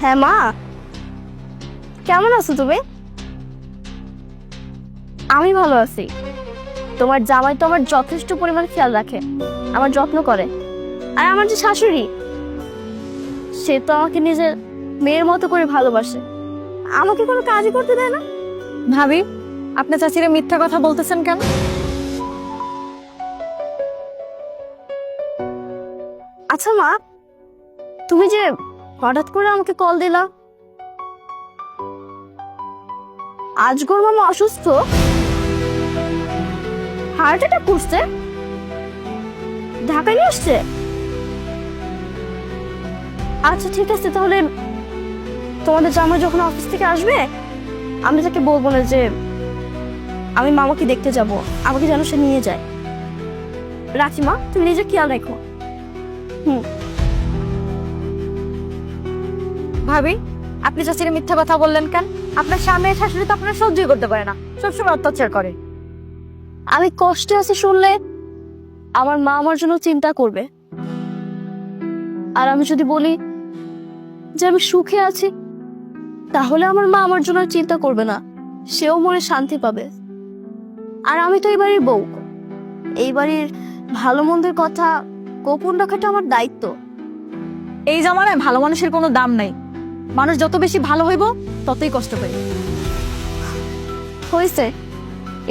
হ্যাঁ মা, কেমন আছো তুমি? আমি ভালো আছি। তোমার জামাই তো আমার যথেষ্ট পরিমাণ খেয়াল রাখে, আমার যত্ন করে। আর আমার যে শাশুড়ি, সে তো আমাকে নিজের মেয়ের মতো করে ভালোবাসে, আমাকে কোনো কাজই করতে দেয় না। ভাবি, আপনার চাচিরে মিথ্যা কথা বলতেছেন কেন? আচ্ছা মা, তুমি যে হঠাৎ করে আমাকে কল দিলা, আজগর মামা অসুস্থ, হার্ট অ্যাটাক করছে, ঢাকায় নিয়ে আসছে। আচ্ছা ঠিক আছে, তাহলে তোমাদের জামাই যখন অফিস থেকে আসবে, আমি তাকে বলবো না যে আমি মামাকে দেখতে যাব, আমাকে যেন সে নিয়ে যায়। রাখি মা, তুমি নিজে খেয়াল রেখো। ভাবি, আপনি চাচিরে মিথ্যা কথা বললেন কেন? আপনার স্বামী আর শাশুড়ি তো আপনার সহ্যই করতে পারে না, সবসময় অত্যাচার করে। আমি কষ্টে আছি শুনলে আমার মা আমার জন্য চিন্তা করবে, আর আমি যদি বলি যে আমি সুখে আছি, তাহলে আমার মা আমার জন্য আর চিন্তা করবে না, সেও মনে শান্তি পাবে। আর আমি তো এই বাড়ির বউ, এই বাড়ির ভালো মন্দের কথা গোপন রাখাটা আমার দায়িত্ব। এই জামানায় ভালো মানুষের কোনো দাম নাই। মানুষ যত বেশি ভালো হইব ততই কষ্ট পাই। হয়েছে,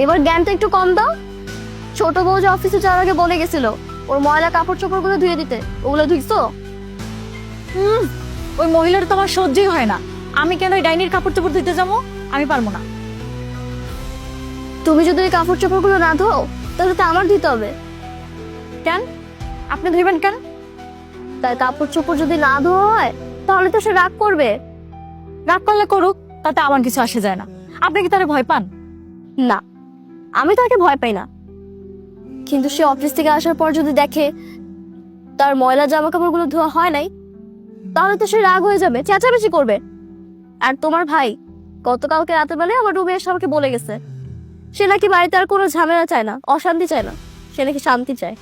এবার জ্ঞানটা একটু কম দাও। ছোট বউ যে অফিসে যাওয়ার আগে বলে গেছিল ওর ময়লা কাপড় চোপড় গুলো ধুয়ে দিতে, ওগুলো ধুইছো? ওই মহিলার তো আমার সহ্যই হয় না। আমি কেন ওই ডাইনির কাপড় চোপড় ধুইতে যাবো? আমি পারবো না। তুমি যদি ওই কাপড় চোপড় গুলো না ধো, তাহলে তো আমার দিতে হবে। কেন? আপনি ধুইবেন কেন? তার কাপড় চোপড় যদি না ধোয়া হয়, তাহলে তো সে রাগ করবে। রাগ করলে করুক, তাতে আমার কিছু আসে যায় না। আপনি কি তারে ভয় পান? না, আমি তাকে ভয় পাই না, কিন্তু সে অফিস থেকে আসার পর যদি দেখে তার ময়লা জামা কাপড় গুলো ধোয়া হয় নাই, তাহলে তো সে রাগ হয়ে যাবে, চেঁচামেচি করবে। আর তোমার ভাই গতকালকে রাতের বেলায় আমার রুমে এসে আমাকে বলে গেছে সে নাকি বাড়িতে আর কোনো ঝামেলা চায় না, অশান্তি চায় না, সে নাকি শান্তি চায়।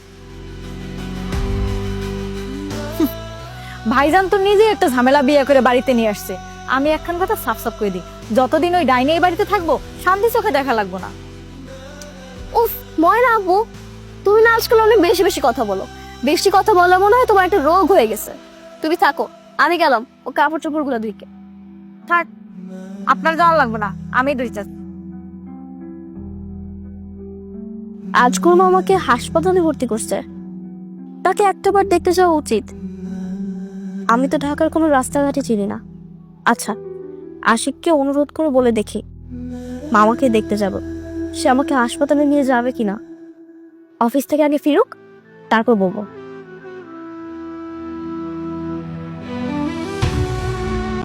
ভাইজান তো নিজেই একটা ঝামেলা বিয়ে করে বাড়িতে নিয়ে আসছে। আমি একখান কথা সাফ সাফ করে দিই, যতদিন ওই ডাইনি এই বাড়িতে থাকবো শান্তি চোখে দেখা লাগবো না। উফ ময়না আপু, তুমি না আজকাল অনেক বেশি বেশি কথা বলো। বেশি কথা বলা মনে হয় তোমার একটা রোগ হয়ে গেছে। তুমি থাকো, আমি গেলাম ও কাপড় চোপড় গুলো ধুইকে। থাক, আপনার যাওয়া লাগবে না, আমি দুই চাচ্ছি। আজকুল আমাকে হাসপাতালে ভর্তি করছে, তাকে একটাবার দেখতে যাওয়া উচিত। আমি তো ঢাকার কোনো রাস্তাঘাটে চিনি না। আচ্ছা, আশিককে অনুরোধ করে বলে দেখি মামাকে দেখতে যাব, সে আমাকে হাসপাতালে নিয়ে যাবে কিনা। অফিস থেকে আগে ফিরুক, তারপর বলবো।